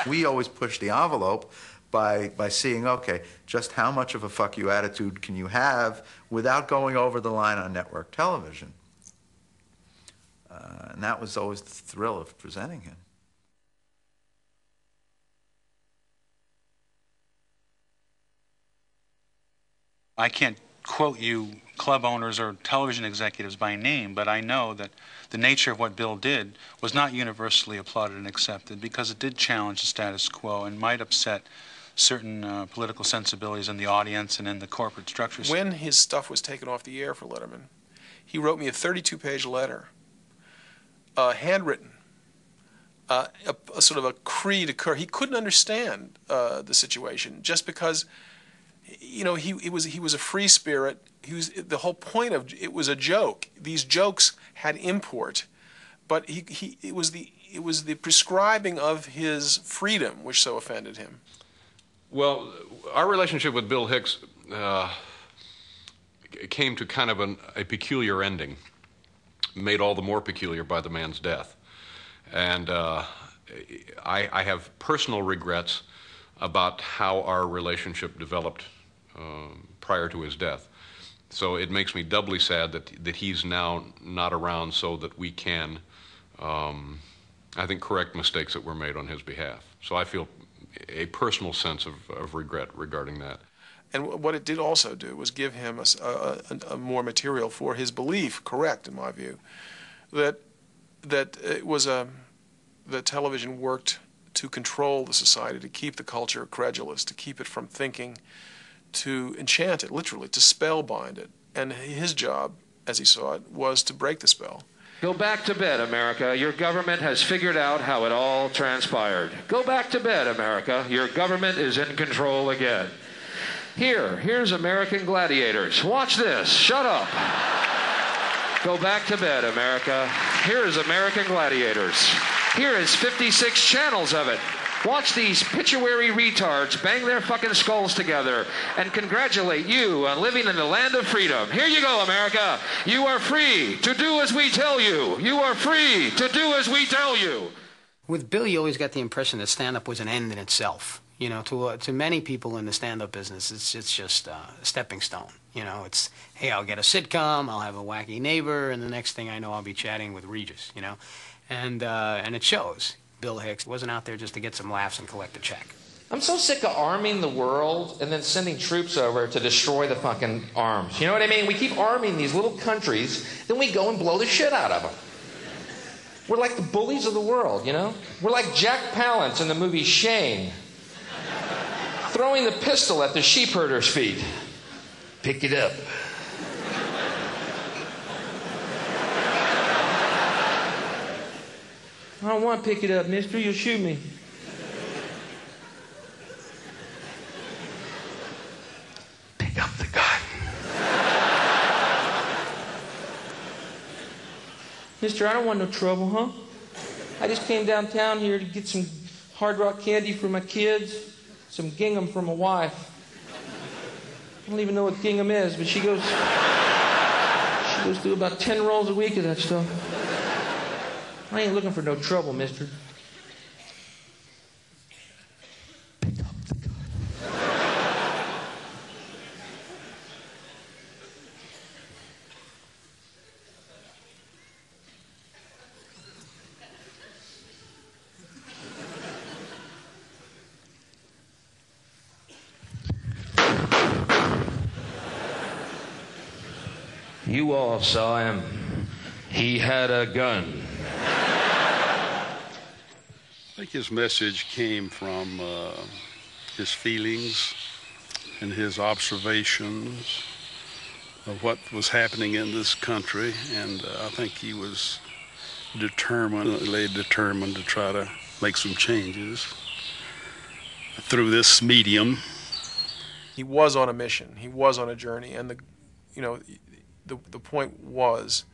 We always push the envelope by seeing, okay, just how much of a fuck you attitude can you have without going over the line on network television? And that was always the thrill of presenting him. I can't quote you club owners or television executives by name, but I know that the nature of what Bill did was not universally applauded and accepted because it did challenge the status quo and might upset certain political sensibilities in the audience and in the corporate structures. When his stuff was taken off the air for Letterman, he wrote me a 32-page letter, handwritten, a sort of a cri de coeur. He couldn't understand the situation just because, you know, he was a free spirit. The whole point of it was a joke. These jokes had import, but it was the prescribing of his freedom which so offended him. Well, our relationship with Bill Hicks came to kind of a peculiar ending, made all the more peculiar by the man's death. And I have personal regrets about how our relationship developed prior to his death. So it makes me doubly sad that he's now not around so that we can, I think, correct mistakes that were made on his behalf. So I feel a personal sense of regret regarding that. And what it did also do was give him a more material for his belief, correct in my view, that it was that television worked to control the society, to keep the culture credulous, to keep it from thinking, to enchant it, literally, to spellbind it. And his job, as he saw it, was to break the spell. Go back to bed, America. Your government has figured out how it all transpired. Go back to bed, America. Your government is in control again. Here's American Gladiators. Watch this. Shut up. Go back to bed, America. Here is American Gladiators. Here is 56 channels of it. Watch these pituitary retards bang their fucking skulls together and congratulate you on living in the land of freedom. Here you go, America. You are free to do as we tell you. You are free to do as we tell you. With Bill, you always got the impression that stand-up was an end in itself. You know, to many people in the stand-up business, it's just a stepping stone. You know, it's, hey, I'll get a sitcom, I'll have a wacky neighbor, and the next thing I know, I'll be chatting with Regis, you know. And it shows. Bill Hicks wasn't out there just to get some laughs and collect a check. I'm so sick of arming the world and then sending troops over to destroy the fucking arms. You know what I mean? We keep arming these little countries, then we go and blow the shit out of them. We're like the bullies of the world, you know? We're like Jack Palance in the movie Shane, throwing the pistol at the sheep herder's feet. Pick it up. I don't want to pick it up, mister. You'll shoot me. Pick up the gun. Mister, I don't want no trouble, huh? I just came downtown here to get some Hard Rock candy for my kids, some gingham for my wife. I don't even know what gingham is, but she goes through about 10 rolls a week of that stuff. I ain't looking for no trouble, mister. Pick up the gun. You all saw him. He had a gun. I think his message came from his feelings and his observations of what was happening in this country, and I think he was determined to try to make some changes through this medium. He was on a mission. He was on a journey, and the point was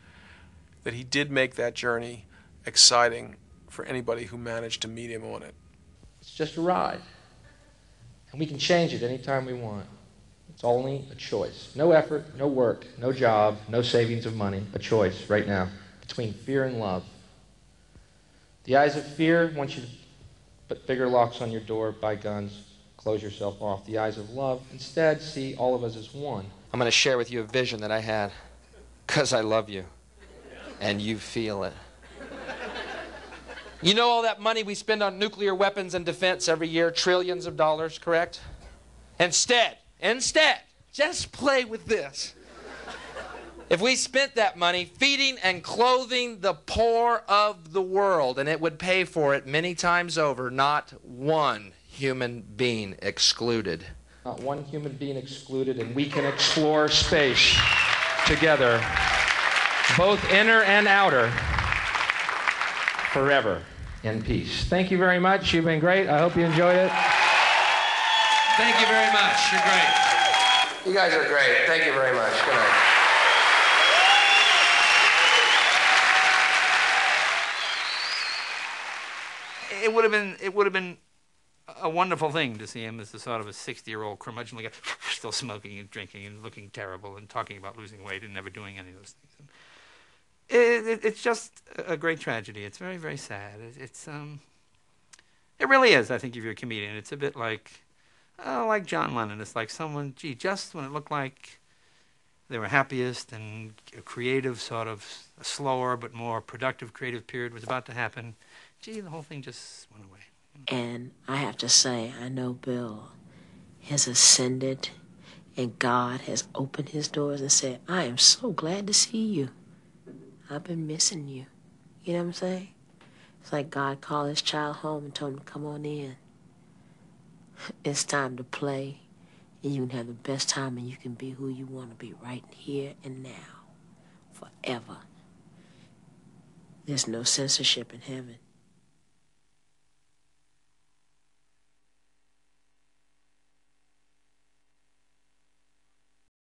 that he did make that journey exciting for anybody who managed to meet him on it. It's just a ride. And we can change it anytime we want. It's only a choice. No effort, no work, no job, no savings of money. A choice right now between fear and love. The eyes of fear want you to put bigger locks on your door, buy guns, close yourself off. The eyes of love. Instead, see all of us as one. I'm going to share with you a vision that I had, because I love you, and you feel it. You know all that money we spend on nuclear weapons and defense every year, trillions of dollars, correct? Instead, just play with this. If we spent that money feeding and clothing the poor of the world, and it would pay for it many times over, not one human being excluded. Not one human being excluded, and we can explore space together, both inner and outer, forever in peace. Thank you very much. You've been great. I hope you enjoyed it. Thank you very much. You're great. You guys are great. Thank you very much. Good night. It would have been a wonderful thing to see him as a sort of a 60-year-old curmudgeon, like still smoking and drinking and looking terrible and talking about losing weight and never doing any of those things. It's just a great tragedy. It's very, very sad. It really is, I think, if you're a comedian. It's a bit like John Lennon. It's like someone, just when it looked like they were happiest and a creative sort of a slower but more productive creative period was about to happen, the whole thing just went away. And I have to say, I know Bill has ascended and God has opened his doors and said, I am so glad to see you. I've been missing you. You know what I'm saying? It's like God called his child home and told him to come on in. It's time to play, and you can have the best time, and you can be who you want to be right here and now, forever. There's no censorship in heaven.